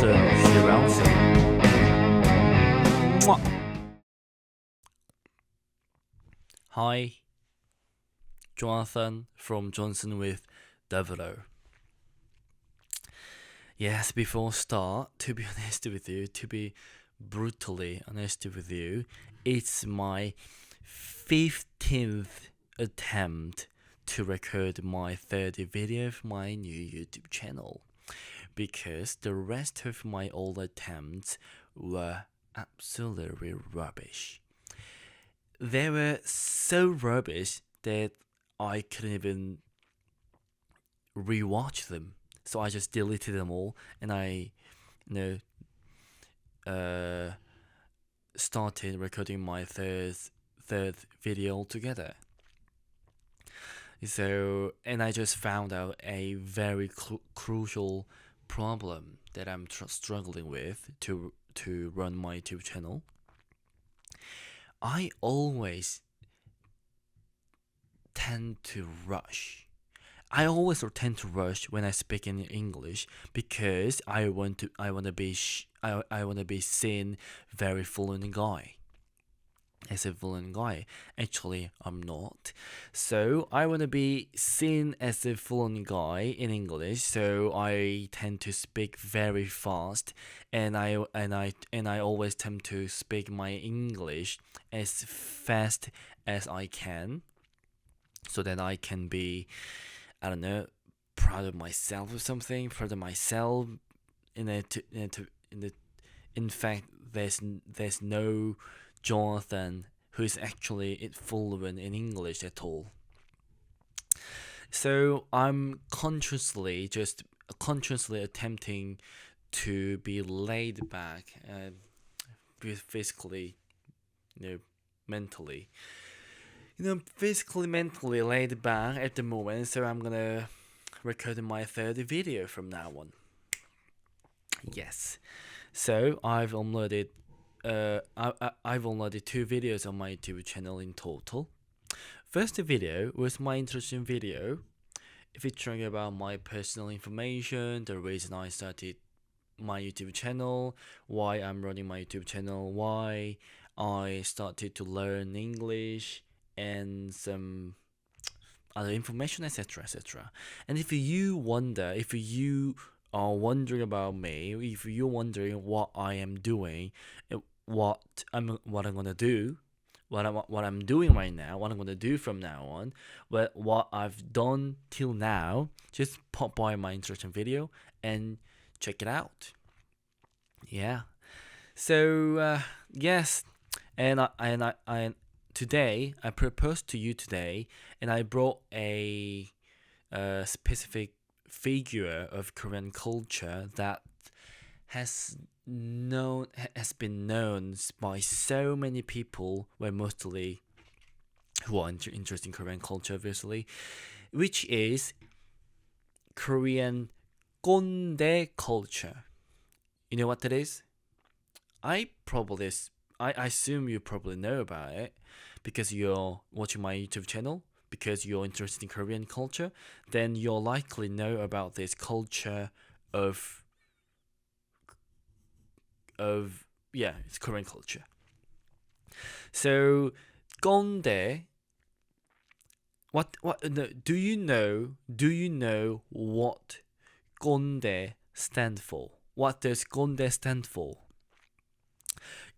soon. See you around soon. Mwah. Hi, Jonathan from Johnson with Devilo. Yes, before start, to be honest with you, to be brutally honest with you, it's my 15th attempt to record my third video of my new YouTube channel, because the rest of my old attempts were absolutely rubbish. They were so rubbish that I couldn't even rewatch them. So I just deleted them all, and I, started recording my third video altogether. So, and I just found out a very crucial problem that I'm struggling with to run my YouTube channel. I always tend to rush. I always tend to rush when I speak in English, because I want to be seen very fluent guy. As a fluent guy, actually I'm not. So I want to be seen as a fluent guy in English. So I tend to speak very fast, and I always tend to speak my English as fast as I can, so that I can be, I don't know, proud of myself or something. Proud of myself. In fact, there's no Jonathan who is actually fluent in English at all. So I'm consciously attempting to be laid back, physically, mentally. Physically, mentally laid back at the moment, so I'm gonna record my third video from now on. Yes, so I've uploaded 2 videos on my YouTube channel in total. First video was my introduction video, featuring about my personal information, the reason I started my YouTube channel, why I'm running my YouTube channel, why I started to learn English, and some other information, etc. And if you are wondering about me, if you're wondering what I am doing, what I'm gonna do, what I'm doing right now, what I'm gonna do from now on, what I've done till now, just pop by my introduction video and check it out. Yeah. So yes, and I today, I proposed to you today, and I brought a specific figure of Korean culture that has been known by so many people, well, mostly who are interested in Korean culture, obviously, which is Korean 꼰대 culture. You know what that is? I assume you probably know about it, because you're watching my YouTube channel, because you're interested in Korean culture. Then you'll likely know about this culture of it's Korean culture. So 꼰대, do you know what 꼰대 stand for? What does 꼰대 stand for?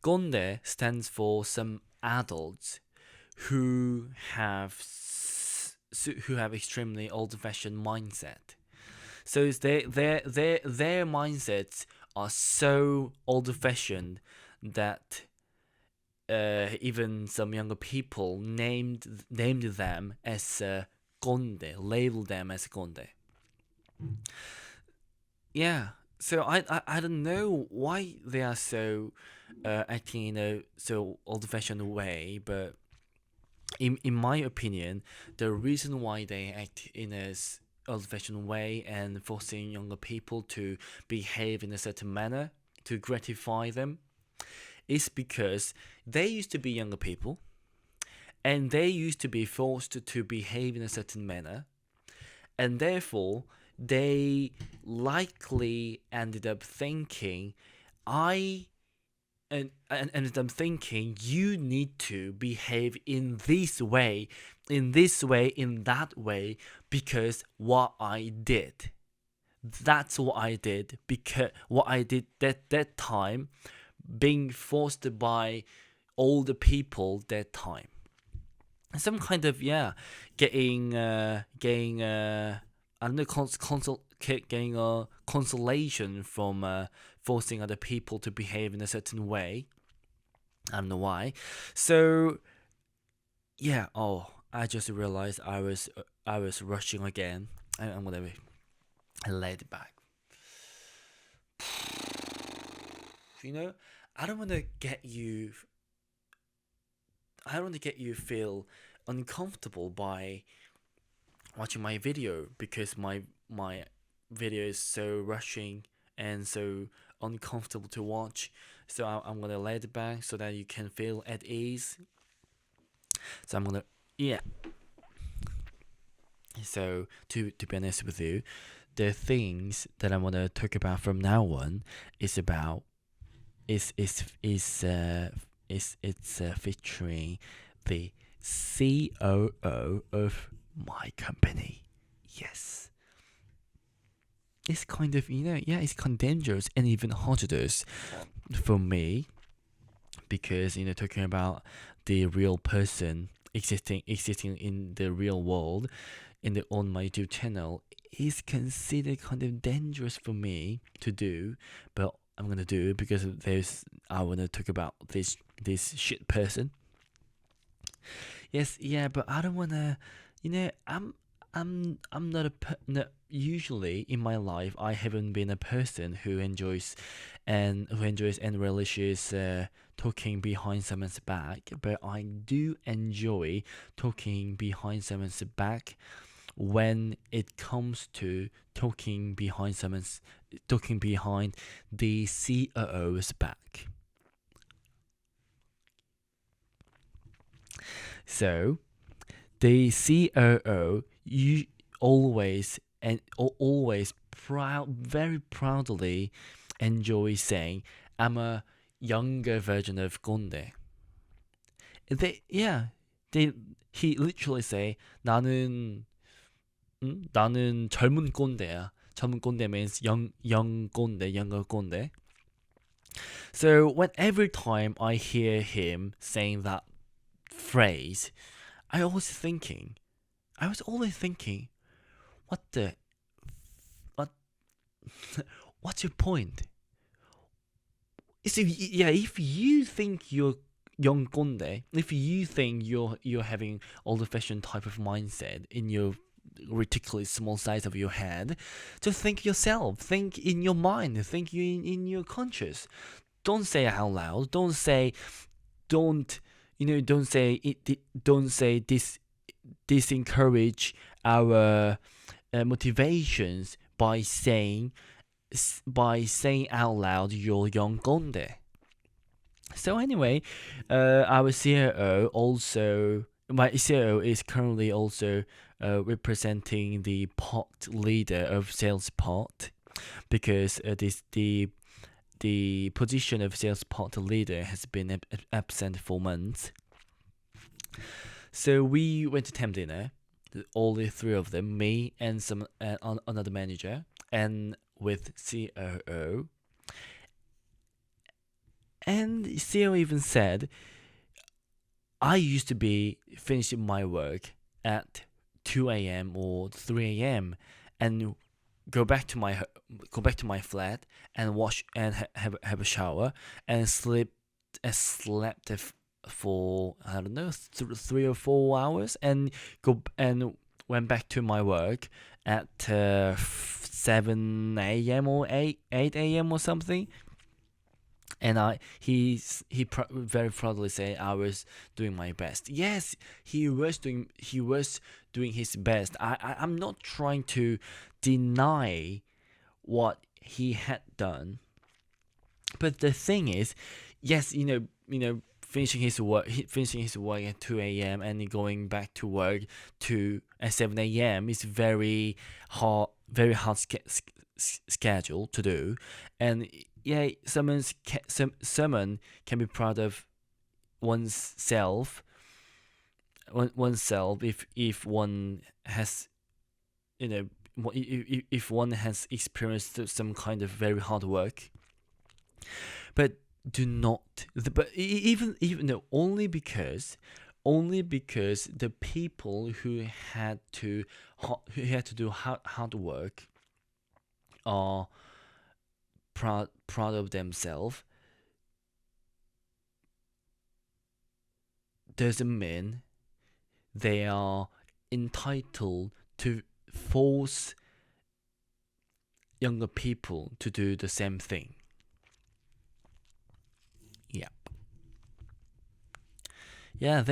꼰대 stands for some adults who have extremely old-fashioned mindset. So their mindsets are so old-fashioned that even some younger people named them as 꼰대, labeled them as 꼰대. Yeah. So I don't know why they are so acting in a so old-fashioned way, but in my opinion, the reason why they act in a old-fashioned way and forcing younger people to behave in a certain manner to gratify them is because they used to be younger people, and they used to be forced to behave in a certain manner, and therefore they likely ended up thinking ended up thinking you need to behave in this way, in that way, because what I did. That's what I did, because what I did that time, being forced by all the people that time. Some kind of getting I don't know, getting a consolation from forcing other people to behave in a certain way. I don't know why. So yeah. Oh, I just realized I was rushing again. I'm gonna lay it back. You know, I don't want to get you. I don't want to get you feel uncomfortable by watching my video, because my video is so rushing and so uncomfortable to watch. So I'm gonna lay it back so that you can feel at ease. So I'm gonna yeah. So to be honest with you, the things that I wanna talk about from now on is about it's featuring the COO of my company. Yes. It's kind of, it's kind of dangerous and even hazardous for me, because, talking about the real person existing in the real world on my YouTube channel is considered kind of dangerous for me to do, but I'm gonna do it because I wanna talk about this shit person. Yes, yeah, but I don't wanna, I'm not usually in my life I haven't been a person who enjoys and relishes talking behind someone's back, but I do enjoy talking behind someone's back when it comes to talking behind the COO's back. So the COO, you always very proudly enjoy saying, "I'm a younger version of Gonde." He literally say, 나는 젊은 꼰대야. 젊은 꼰대 means young 꼰대, younger 꼰대. So every time I hear him saying that phrase, I was always thinking, what what's your point? If you think you're young Gonde, if you think you're having old-fashioned type of mindset in your ridiculously small size of your head, just think yourself, think in your mind, think in your conscious. Don't say it out loud. Don't say disencourage our motivations by saying out loud you're young Gonde. So anyway, our COO my COO is currently also representing the part leader of sales part, because the position of sales part leader has been absent for months. So we went to temp dinner, all the three of them, me and some another manager, and with COO. And CEO even said, I used to be finishing my work at 2 a.m. or 3 a.m. and go back to my flat and wash and have a shower and slept for, I don't know, 3 or 4 hours, and went back to my work at 7 a.m. or 8 a.m. or something. And he very proudly said I was doing my best. Yes, he was doing his best. I'm not trying to deny what he had done, but the thing is, yes, finishing his work at 2 a.m. and going back to work at 7 a.m. is very hard. very hard schedule to do, and yeah, someone can be proud of oneself if one has, you know, if one has experienced some kind of very hard work. But do not, but even no, only because the people who had to do hard work are proud of themselves, doesn't mean they are entitled to force younger people to do the same thing. Yeah. Yeah,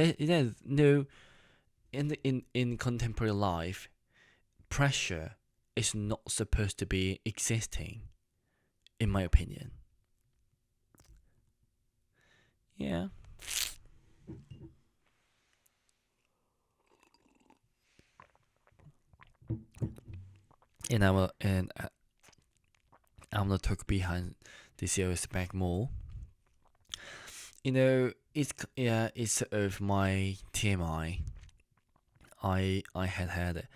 no, in contemporary life, pressure is not supposed to be existing, in my opinion. Yeah. And I'm gonna talk behind the CEO's back more. It's sort of my TMI. I had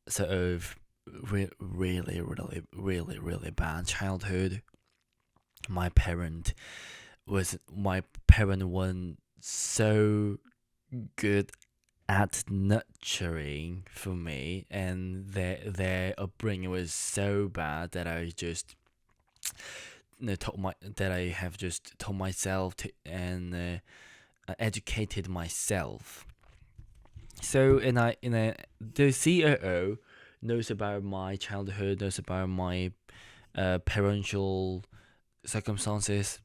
sort of really bad childhood. My parent weren't so good at nurturing for me, and their upbringing was so bad that I just have just told myself to, and educated myself. So the COO knows about my childhood, knows about my parental circumstances.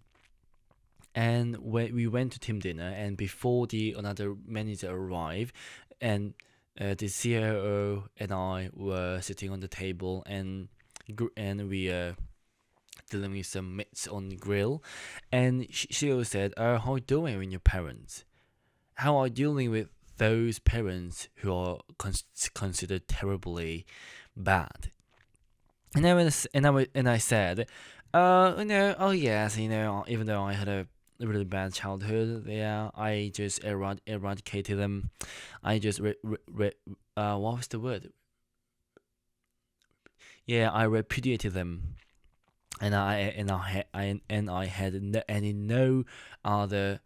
And when we went to team dinner, and before the another manager arrived, and the COO and I were sitting on the table, and we dealing with some meats on the grill, and she said, how are you doing with your parents? How are you dealing with those parents who are considered terribly bad? And I said, oh yes, even though I had a really bad childhood, yeah, I just eradicated them. I just what was the word? Yeah, I repudiated them, and I had no other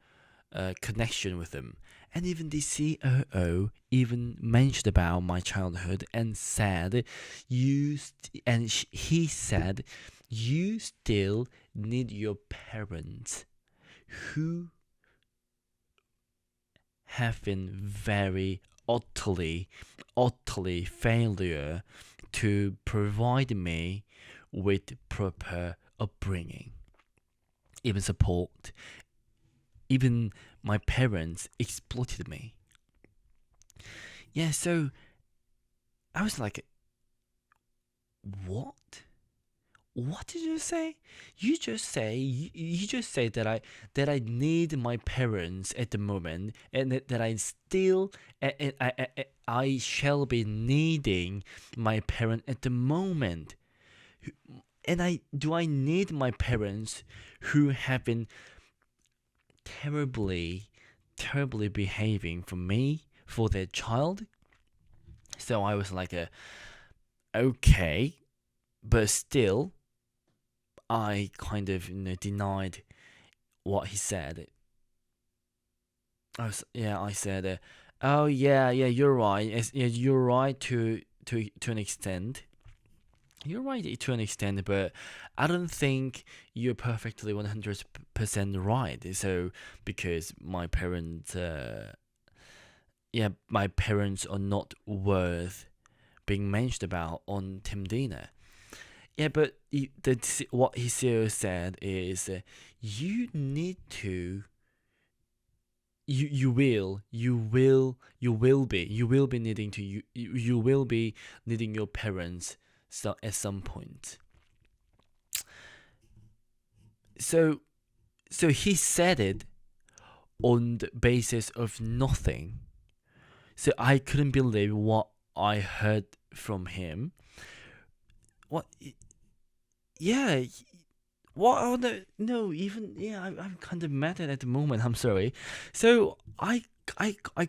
connection with them. And even the COO even mentioned about my childhood and said, he said, you still need your parents who have been very utterly failure to provide me with proper upbringing, even support. Even my parents exploited me. Yeah, so I was like, what? What did you say? You just say that I need my parents at the moment, and that I still I shall be needing my parent at the moment. And I need my parents who have been terribly behaving for me, for their child? So I was like, okay, but still, I kind of denied what he said. I said, oh yeah, you're right. You're right to an extent. You're right to an extent, but I don't think you're perfectly 100% right. So because my parents, my parents are not worth being mentioned about on team dinner. Yeah, but what he still said is, you need to. You will be needing to you will be needing your parents at some point. So he said it on the basis of nothing. So I couldn't believe what I heard from him. what? Yeah. What? Oh, no. Even yeah, I'm kind of mad at the moment. I'm sorry. So I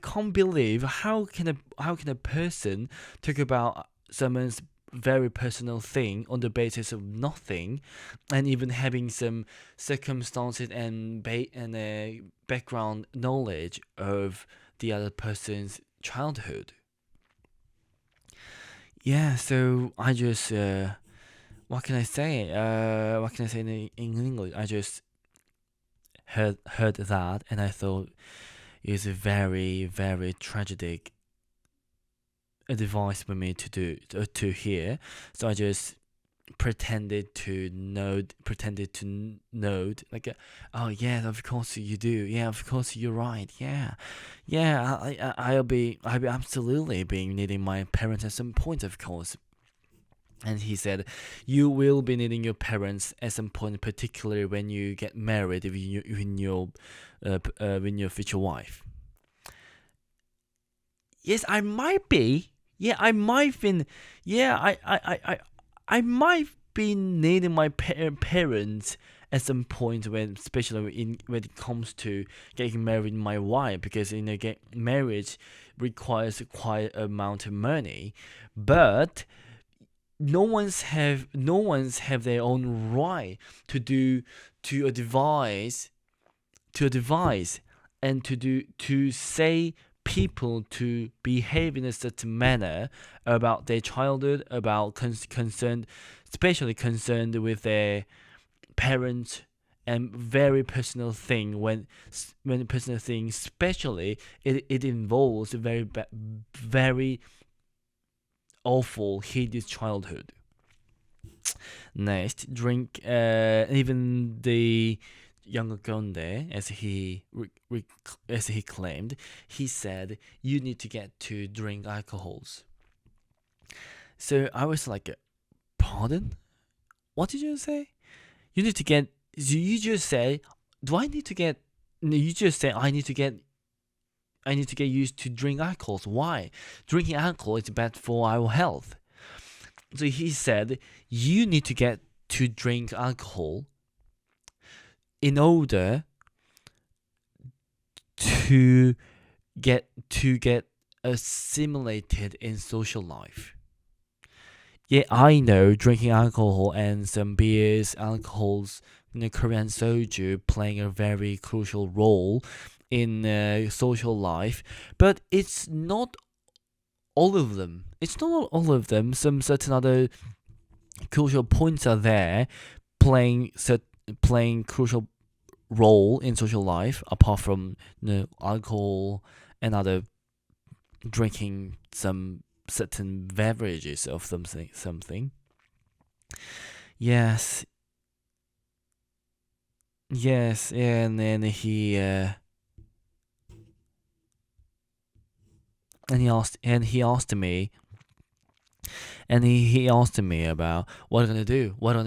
can't believe how can a person talk about someone's very personal thing on the basis of nothing, and even having some circumstances and background knowledge of the other person's childhood. Yeah, so I just what can I say? What can I say in English? I just heard that, and I thought it was a very tragic advice for me to hear. So I just pretended to note like, oh yeah, of course you do. Yeah, of course you're right. Yeah, yeah. I'll be absolutely being needing my parents at some point, of course. And he said, "You will be needing your parents at some point, particularly when you get married, when your future wife." Yes, I might be. Yeah, I might be. Yeah, I might be needing my parents at some point when, especially when it comes to getting married, my wife, because marriage requires quite a amount of money, but no one's have their own right to do to advise and to say people to behave in a certain manner about their childhood, about concerned, especially concerned with their parents, and very personal thing when personal thing, especially it involves a very awful hideous childhood. Next, drink. Even the younger Gonde, as he claimed, he said you need to get to drink alcohols. So I was like, pardon? What did you say? You need to get. You just say, do I need to get? No, you just say I need to get. I need to get used to drink alcohols. Why? Drinking alcohol is bad for our health. So he said, you need to get to drink alcohol in order to get assimilated in social life. Yeah, I know drinking alcohol and some beers, alcohols, Korean soju playing a very crucial role in social life, but it's not all of them. It's not all of them. Some certain other crucial points are there, playing crucial role in social life apart from alcohol and other drinking some certain beverages of something. Yes, yes, and then he asked me, and he asked me about what I'm gonna do, what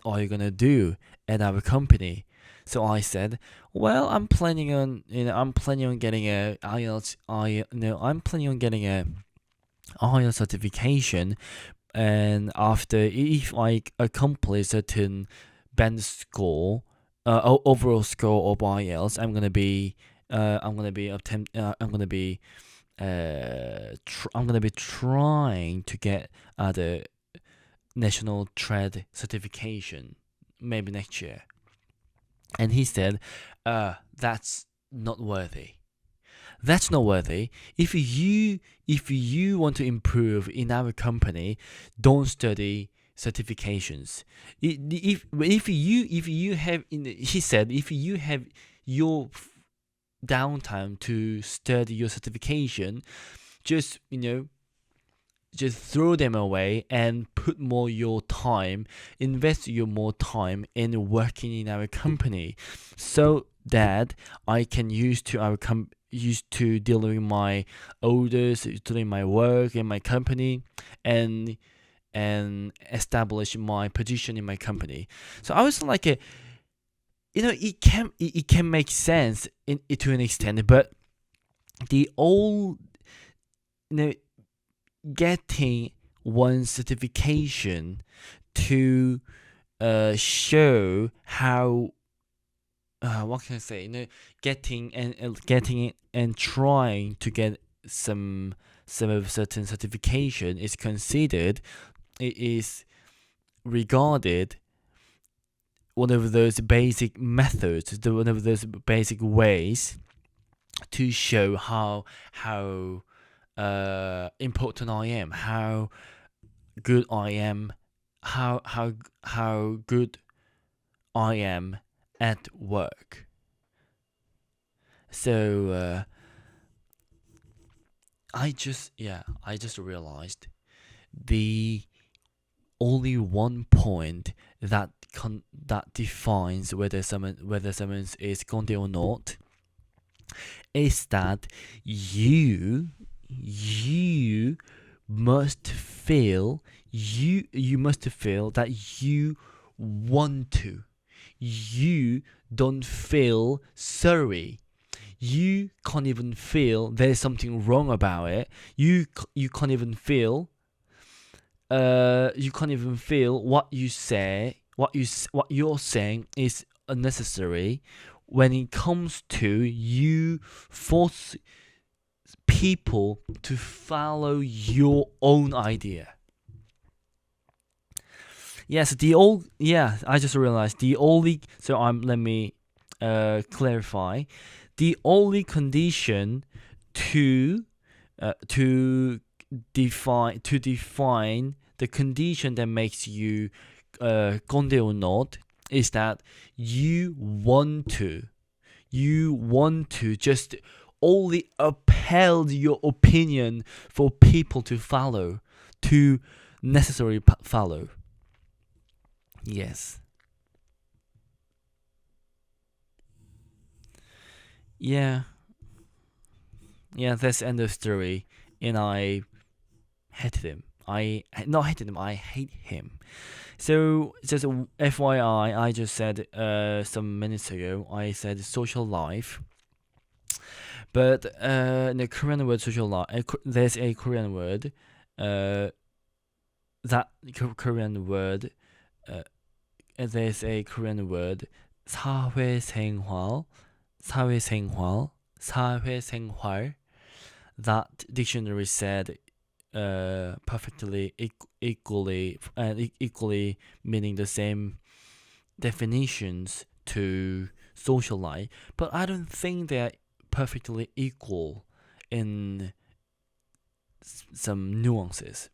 are you gonna do at our company. So I said, well, I'm planning on getting a IELTS. I'm planning on getting a IELTS certification, and after, if I accomplish certain band score, overall score of IELTS, I'm gonna be trying to get the national trade certification maybe next year. And he said, that's not worthy. That's not worthy. If you want to improve in our company, don't study certifications. If you have he said, if you have your downtime to study your certification, just just throw them away and put invest your more time in working in our company, so that I can used to dealing with my orders, doing my work in my company, and establish my position in my company. So I was like, it can make sense to an extent, but the old, getting one certification to show how what can I say? Getting and trying to get some of certain certification is considered. It is regarded one of those basic methods, one of those basic ways to show how important I am, how good I am, how good I am at work. So I just realized the only one point that defines whether someone is Conde or not is that you must feel that you want to. You don't feel sorry. You can't even feel there's something wrong about it. You can't even feel what you say, what you're saying is unnecessary. When it comes to you force people to follow your own idea. Yes, I just realized let me clarify. The only condition to define the condition that makes you Conde or not is that you want to just only upheld your opinion for people to follow, to necessarily follow. Yes. Yeah, that's the end of story. And I hated him. I hate him. So just a FYI, I just said some minutes ago, I said social life. But the Korean word social life, there's a Korean word, there's a Korean word, 사회생활. That dictionary said perfectly equally meaning the same definitions to social life, but I don't think they're perfectly equal in some nuances.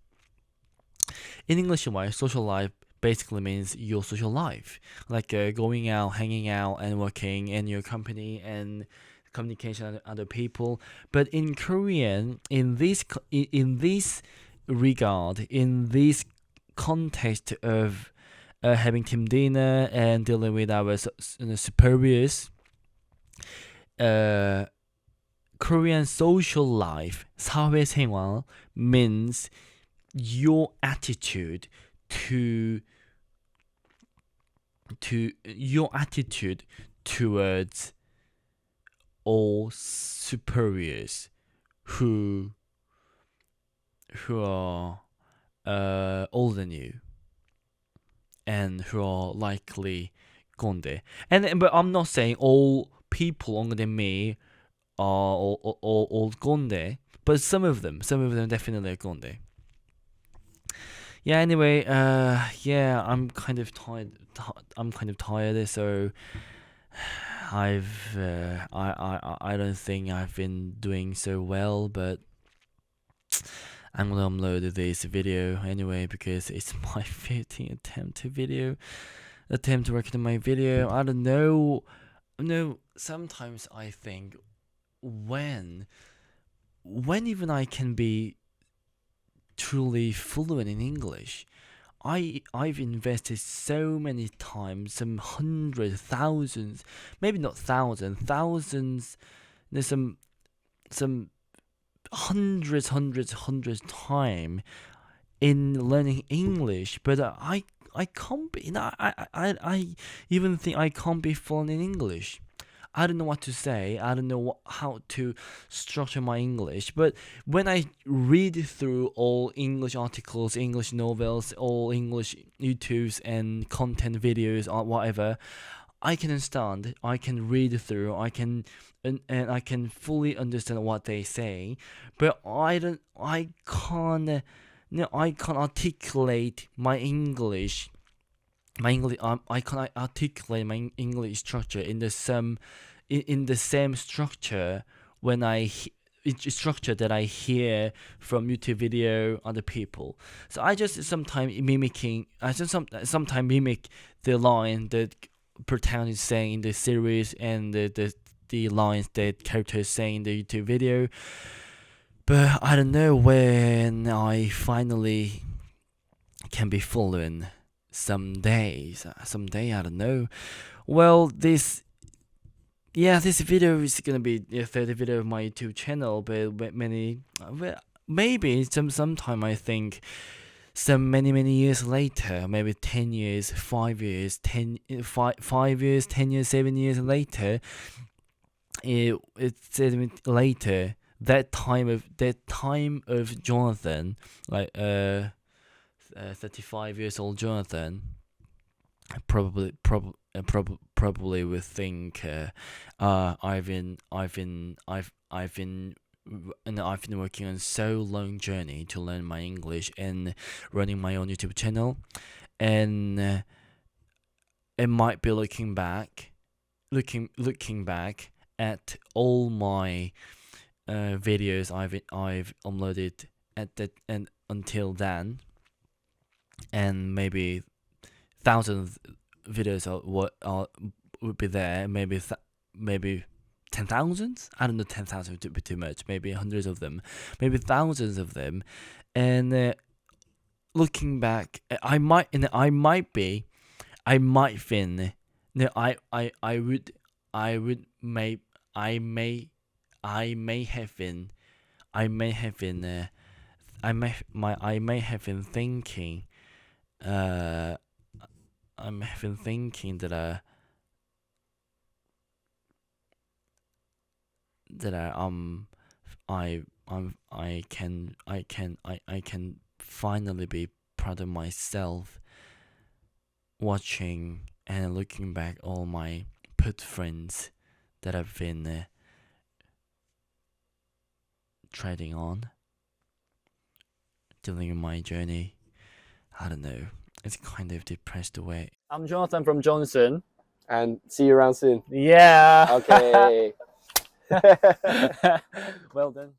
In English, social life basically means your social life, like going out, hanging out, and working in your company and communication with other people. But in Korean, in this regard, in this context of having team dinner and dealing with our superiors, Korean social life, 사회생활, means your attitude towards all superiors who are older than you and who are likely Conde. But I'm not saying all people older than me are all Conde, but some of them definitely are Conde. Yeah, anyway, I'm kind of tired. So I don't think I've been doing so well, but I'm gonna upload this video anyway because it's my 15th attempt to record my video. I don't know. Sometimes I think when even I can be truly fluent in English. I've invested so many times, some hundreds, thousands, maybe not thousands. There's some hundreds time in learning English, but I can't be. I even think I can't be fluent in English. I don't know what to say. I don't know how to structure my English. But when I read through all English articles, English novels, all English YouTubes and content videos or whatever, I can understand. I can read through. And I can fully understand what they say. But I don't. I can't. No, I can't articulate my English. I can't articulate my English structure in the same structure when structure that I hear from YouTube video other people. So I just sometimes mimicking. I just sometimes mimic the line that protagonist saying in the series and the lines that characters say in the YouTube video. But I don't know when I finally can be fluent. Someday, I don't know. Well, this video is gonna be the third video of my YouTube channel, but maybe sometime I think many years later, maybe 10 years, 5 years, 5 years, 10 years, 7 years later, it's later that time of Jonathan, like 35 years old Jonathan, probably would think I've been working on so long journey to learn my English and running my own YouTube channel, and it might be looking back at all my videos I've uploaded at that and until then, and maybe thousands of videos would be there. Maybe 10,000. I don't know, 10,000 would be too much. Maybe hundreds of them, maybe thousands of them. And looking back, I might think. No, I may have been thinking. I may have been thinking that I can finally be proud of myself, watching and looking back all my put friends that I've been treading on during my journey. I don't know. It's kind of depressed away. I'm Jonathan from Johnson. And see you around soon. Yeah. Okay. Well done.